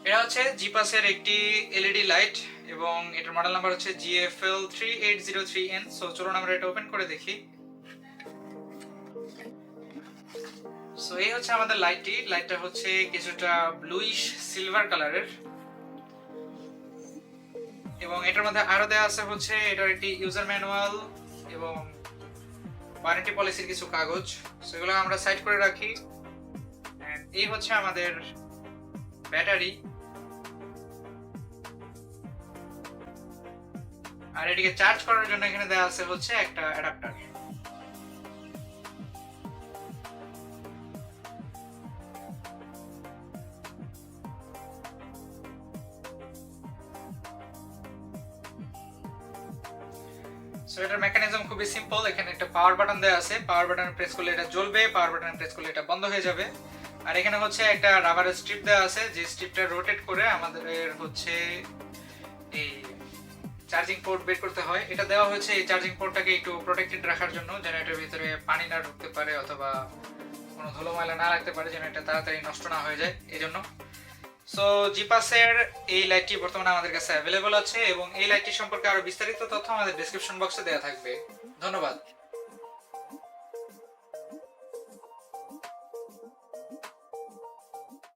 এটা হচ্ছে জিপাসের একটি এলইডি লাইট এবং এটার মডেল নাম্বার হচ্ছে GFL3803N। সো চলুন আমরা এটা ওপেন করে দেখি। সো এই হচ্ছে আমাদের লাইটটি। লাইটটা হচ্ছে কিছুটা ব্লুইশ সিলভার কালারের এবং এটার মধ্যে আরো দেওয়া আছে হচ্ছে এটার একটি ইউজার ম্যানুয়াল এবং ওয়ারেন্টি পলিসির কিছু কাগজ। সেগুলো আমরা সাইড করে রাখি। এই হচ্ছে আমাদের ব্যাটারি, আর এটিকে চার্জ করার জন্য এখানে দেওয়া আছে হচ্ছে একটা অ্যাডাপ্টার। সো এটার মেকানিজম খুবই সিম্পল। এখানে একটা পাওয়ার বাটন দেওয়া আছে, পাওয়ার বাটন প্রেস করলে এটা জ্বলবে, পাওয়ার বাটন প্রেস করলে এটা বন্ধ হয়ে যাবে। আর এখানে হচ্ছে একটা রাবারের স্ট্রিপ দেওয়া আছে, যে স্ট্রিপটা রোটেট করে আমাদের হচ্ছে এই চার্জিং পোর্ট বের করতে হয়। এটা দেওয়া হয়েছে এই চার্জিং পোর্টটাকে একটু প্রোটেক্টেড রাখার জন্য, যেন এটার ভিতরে পানি না ঢুকতে পারে অথবা কোনো ধুলো ময়লা না লাগতে পারে, যেন এটা তাড়াতাড়ি নষ্ট না হয়ে যায় এই জন্য। সো জিপাসের এই লাইটটি বর্তমানে আমাদের কাছে অ্যাভেলেবল আছে এবং এই লাইটটি সম্পর্কে আরো বিস্তারিত তথ্য আমাদের ডেসক্রিপশন বক্সে দেওয়া থাকবে। ধন্যবাদ।